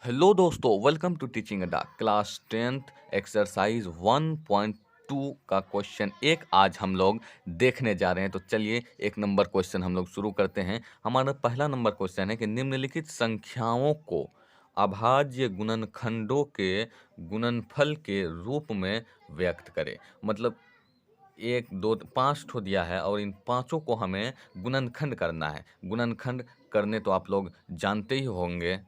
Hello दोस्तों, welcome to teaching अड्डा class 10th exercise 1.2 का क्वेश्चन एक आज हम लोग देखने जा रहे हैं। तो चलिए एक नंबर क्वेश्चन हम लोग शुरू करते हैं। हमारा पहला नंबर क्वेश्चन है कि निम्नलिखित संख्याओं को अभाज्य गुणनखंडों के गुणनफल के रूप में व्यक्त करें। मतलब एक दो पाँच ठो दिया है और इन पांचों को हमें गुणनखंड करना है। गुणनखंड करने तो आप लोग जानते ही होंगे।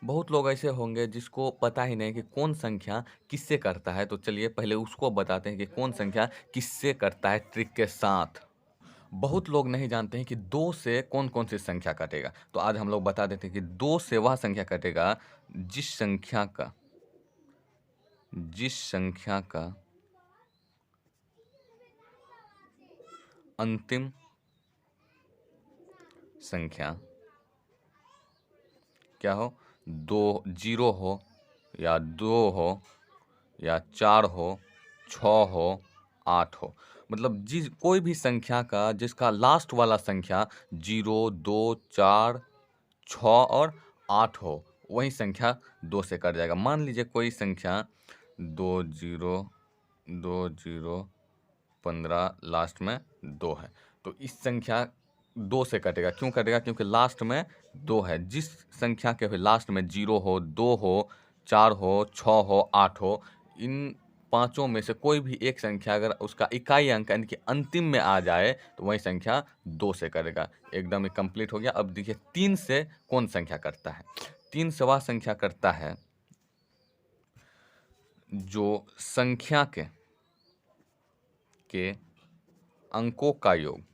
बहुत लोग ऐसे होंगे जिसको पता ही नहीं कि कौन संख्या किससे करता है। तो चलिए पहले उसको बताते हैं कि कौन संख्या किससे करता है ट्रिक के साथ। बहुत लोग नहीं जानते हैं कि दो से कौन कौन सी संख्या कटेगा। तो आज हम लोग बता देते हैं कि दो से वह संख्या कटेगा जिस संख्या का अंतिम संख्या क्या हो, दो जीरो हो या दो हो या चार हो, छः हो, आठ हो। मतलब जिस कोई भी संख्या का जिसका लास्ट वाला संख्या जीरो, दो, चार, छः और आठ हो, वही संख्या दो से कट जाएगा। मान लीजिए कोई संख्या दो जीरो 15 लास्ट में दो है, तो इस संख्या दो से कटेगा। क्यों कटेगा? क्योंकि लास्ट में दो है। जिस संख्या के भी लास्ट में जीरो हो, दो हो, चार हो, छः हो, आठ हो, इन पांचों में से कोई भी एक संख्या अगर उसका इकाई अंक यानी कि अंतिम में आ जाए तो वही संख्या दो से करेगा। एकदम ही कंप्लीट हो गया। अब देखिए तीन से कौन संख्या करता है। तीन से वह संख्या करता है जो संख्या के अंकों का योग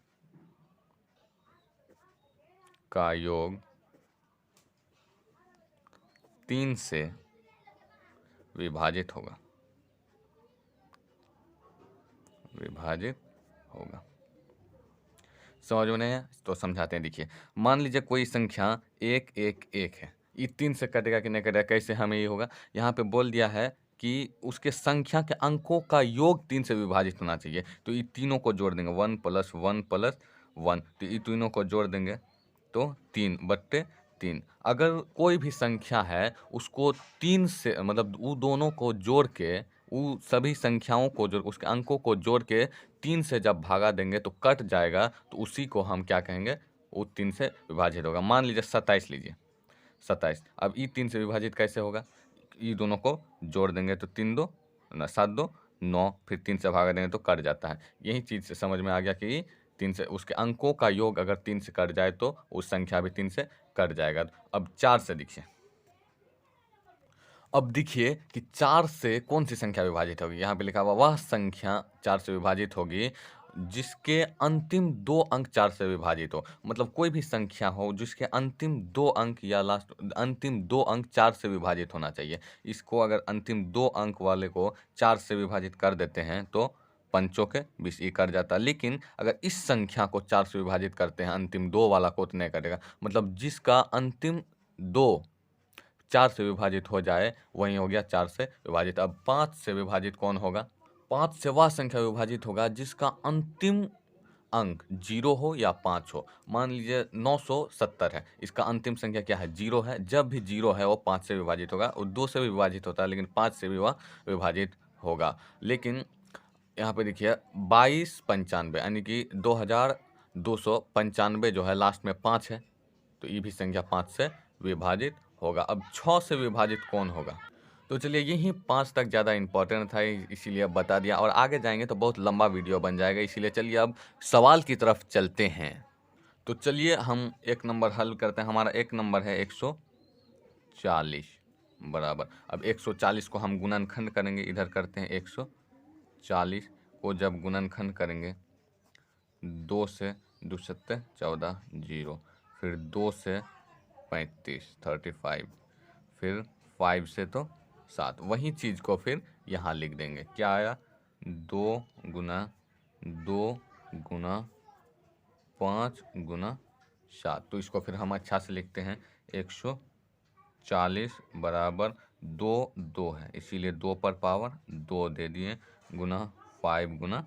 तीन से विभाजित होगा। समझ में नहीं है तो समझाते हैं। देखिए मान लीजिए कोई संख्या एक एक एक है, ये तीन से कटेगा कि नहीं कटेगा, कैसे हमें ये होगा। यहाँ पे बोल दिया है कि उसके संख्या के अंकों का योग तीन से विभाजित होना चाहिए। तो ये तीनों को जोड़ देंगे, 1+1+1, तो ये तीनों को जोड़ देंगे तो 3/3। अगर कोई भी संख्या है उसको तीन से मतलब वो दोनों को जोड़ के, वो सभी संख्याओं को जोड़ उसके अंकों को जोड़ के तीन से जब भागा देंगे तो कट जाएगा। तो उसी को हम क्या कहेंगे, वो तीन से विभाजित होगा। मान लीजिए 27 लीजिए, 27। अब ये तीन से विभाजित कैसे होगा, ये दोनों को जोड़ देंगे तो तीन दो ना, सात दो नौ, फिर तीन से भागा देंगे तो कट जाता है। यही चीज़ से समझ में आ गया कि तीन से उसके अंकों का योग अगर तीन से कट जाए तो उस संख्या भी तीन से कट जाएगा। अब चार से देखिए, अब देखिए कि चार से कौन सी संख्या विभाजित होगी। यहाँ पे लिखा हुआ वह संख्या चार से विभाजित होगी जिसके अंतिम दो अंक चार से विभाजित हो। मतलब कोई भी संख्या हो जिसके अंतिम दो अंक या लास्ट अंतिम दो अंक चार से विभाजित होना चाहिए। इसको अगर अंतिम दो अंक वाले को चार से विभाजित कर देते हैं तो पंचों के 20 ये कट जाता है। लेकिन अगर इस संख्या को चार से विभाजित करते हैं अंतिम दो वाला को तो नहीं कटेगा। मतलब जिसका अंतिम दो चार से विभाजित हो जाए वही हो गया चार से विभाजित। अब पाँच से विभाजित कौन होगा? पाँच से वह संख्या विभाजित होगा जिसका अंतिम अंक जीरो हो या पाँच हो। मान लीजिए 970 है, इसका अंतिम संख्या क्या है? जीरो है। जब भी जीरो है वो पाँच से विभाजित होगा। वो दो से भी विभाजित होता है लेकिन पाँच से भी वह विभाजित होगा। लेकिन यहाँ पे देखिए 2295 यानी कि 2295 जो है लास्ट में पाँच है, तो ये भी संख्या पाँच से विभाजित होगा। अब छः से विभाजित कौन होगा? तो चलिए यही पाँच तक ज़्यादा इंपॉर्टेंट था, इसीलिए अब बता दिया। और आगे जाएंगे तो बहुत लंबा वीडियो बन जाएगा, इसीलिए चलिए अब सवाल की तरफ चलते हैं। तो चलिए हम एक नंबर हल करते हैं। हमारा एक नंबर है 140 बराबर। अब 140 को हम गुणनखंड करेंगे, इधर करते हैं 140 को जब गुणनखंड करेंगे, दो से दो सत्ते 14 जीरो, फिर दो से 35 35, फिर 5 से तो 7। वही चीज़ को फिर यहाँ लिख देंगे। क्या आया? दो गुना 5 गुना 7। तो इसको फिर हम अच्छा से लिखते हैं 140 बराबर दो दो है, इसीलिए दो पर पावर दो दे दिए, गुना 5 गुना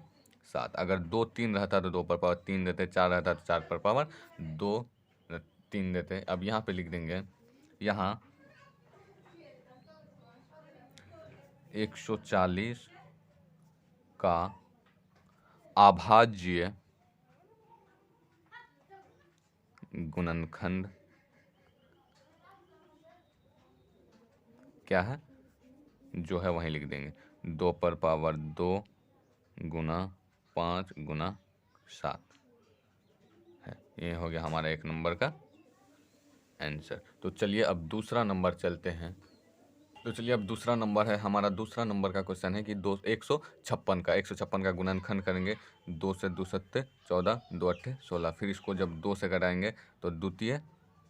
7। अगर दो तीन रहता तो दो पर पावर तीन देते, चार रहता तो चार पर पावर दो तीन देते। अब यहाँ पे लिख देंगे, यहाँ 140 का अभाज्य गुणनखंड क्या है, जो है वहीं लिख देंगे 2 पर पावर 2 गुना 5 गुना 7 है। ये हो गया हमारा 1 नंबर का आंसर। तो चलिए अब दूसरा नंबर चलते हैं। तो चलिए अब दूसरा नंबर है हमारा, दूसरा नंबर का क्वेश्चन है कि 156 का गुणनखंड करेंगे। 2 से 2 सत्ते 14, 2 अट्ठे 16। फिर इसको जब 2 से घटाएंगे तो द्वितीय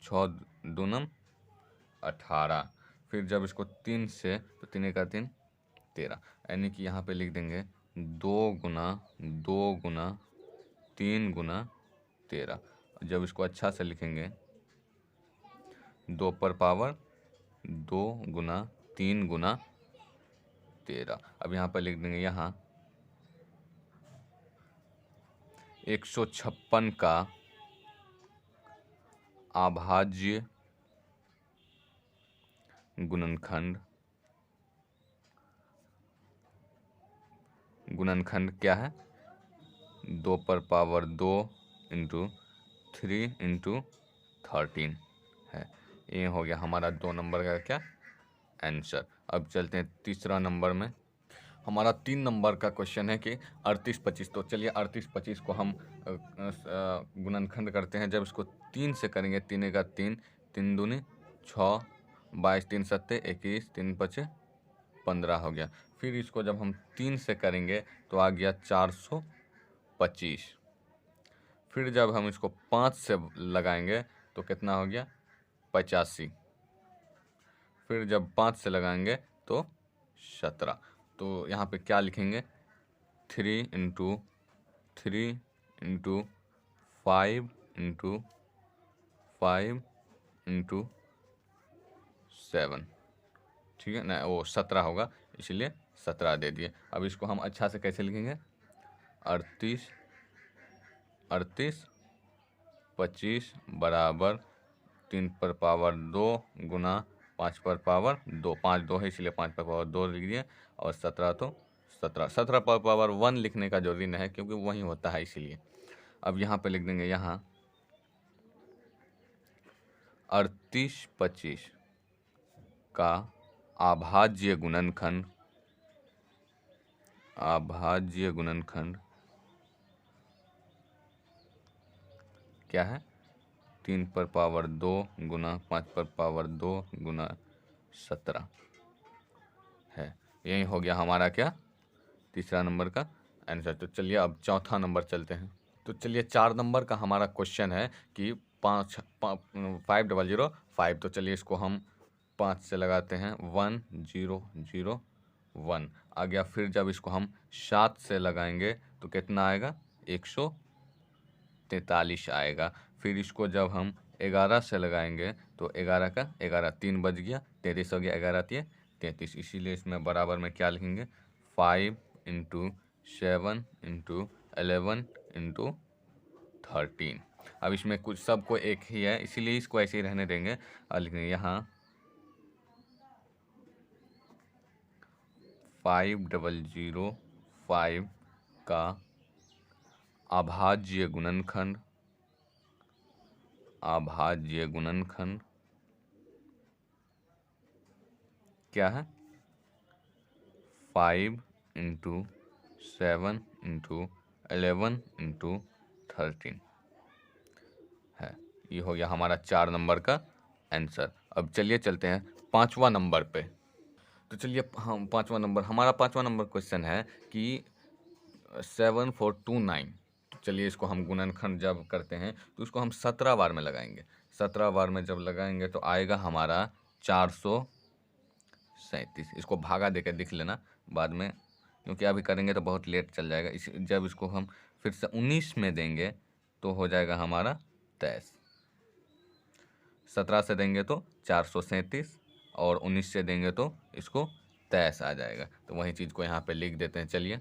6 दूनम 18। फिर जब इसको 3 से, तो 3 का 3 13, यानी कि यहाँ पे लिख देंगे 2 गुना 3 गुना 13। जब इसको अच्छा से लिखेंगे 2 पर पावर 2 गुना 3 गुना 13। अब यहाँ पर लिख देंगे यहाँ 156 का अभाज्य गुणनखंड क्या है, 2 पर पावर 2 इंटू 3 इंटू 13 है। ये हो गया हमारा 2 नंबर का क्या आंसर। अब चलते हैं तीसरा नंबर में। हमारा 3 नंबर का क्वेश्चन है कि 38-25। तो चलिए 38-25 को हम गुणनखंड करते हैं। जब इसको 3 से करेंगे, 3 का 3, 3 दूनी 6, 22, 3 सत्ते 21, 3 पचे 15 हो गया। फिर इसको जब हम 3 से करेंगे तो आ गया 425। फिर जब हम इसको 5 से लगाएंगे तो कितना हो गया 85। फिर जब 5 से लगाएंगे तो 17। तो यहाँ पे क्या लिखेंगे 3 इंटू 3 इंटू 5 इंटू 5 इंटू 7, ठीक है ना, वो 17 होगा, इसलिए 17 दे दिए। अब इसको हम अच्छा से कैसे लिखेंगे 38 25 बराबर 3 पर पावर 2 गुना 5 पर पावर 2, 5 2 है इसलिए 5 पर पावर 2 लिख दिए। और 17 तो 17 पर पावर 1 लिखने का जरूरी नहीं है क्योंकि वही होता है इसीलिए। अब यहाँ पे लिख देंगे यहाँ 38-25 का अभाज्य गुणनखंड क्या है, 3 पर पावर 2 गुना 5 पर पावर 2 गुना 17 है। यही हो गया हमारा क्या तीसरा नंबर का आंसर। तो चलिए अब चौथा नंबर चलते हैं। तो चलिए 4 नंबर का हमारा क्वेश्चन है कि 5005। तो चलिए इसको हम 5 से लगाते हैं 1001 आ गया। फिर जब इसको हम 7 से लगाएंगे तो कितना आएगा 143 आएगा। फिर इसको जब हम 11 से लगाएंगे तो 11 का 11 3 बज गया, 33 हो गया, 11 3 33। इसीलिए इसमें बराबर में क्या लिखेंगे 5 इंटू 7 इंटू 11 इंटू 13। अब इसमें कुछ सबको एक ही है इसीलिए इसको ऐसे ही रहने देंगे और लिखेंगे यहाँ 5005 का अभाज्य गुणनखंड क्या है 5 इंटू 7 इंटू 11 इंटू 13 है। ये हो गया हमारा 4 नंबर का आंसर। अब चलिए चलते हैं 5वां नंबर पे। तो चलिए हम 5वां नंबर, हमारा 5वां नंबर क्वेश्चन है कि 7429। तो चलिए इसको हम गुणनखंड जब करते हैं तो इसको हम 17 बार में लगाएंगे। 17 बार में जब लगाएंगे तो आएगा हमारा 437। इसको भागा देकर लिख लेना बाद में, क्योंकि अभी करेंगे तो बहुत लेट चल जाएगा। जब इसको हम फिर से 19 में देंगे तो हो जाएगा हमारा 23। 17 से देंगे तो 437 और 19 से देंगे तो इसको 23 आ जाएगा। तो वही चीज़ को यहाँ पे लिख देते हैं। चलिए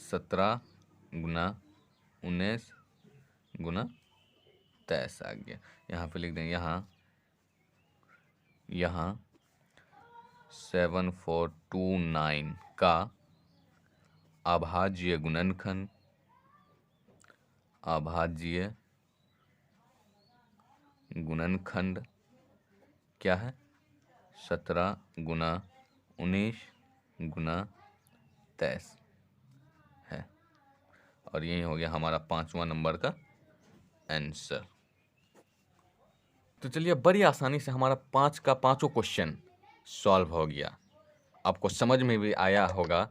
17 गुना 19 गुना 23 आ गया। यहाँ पे लिख देंगे यहाँ 7429 का अभाज्य गुणनखंड क्या है? 17 गुना 19 गुना 23 है। और यही हो गया हमारा 5वां नंबर का आंसर। तो चलिए, बड़ी आसानी से हमारा 5 का 5 क्वेश्चन सॉल्व हो गया। आपको समझ में भी आया होगा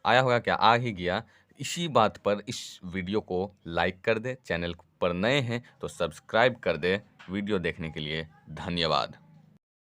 क्या? आ ही गया। इसी बात पर इस वीडियो को लाइक कर दे, चैनल पर नए हैं तो सब्सक्राइब कर दे। वीडियो देखने के लिए धन्यवाद।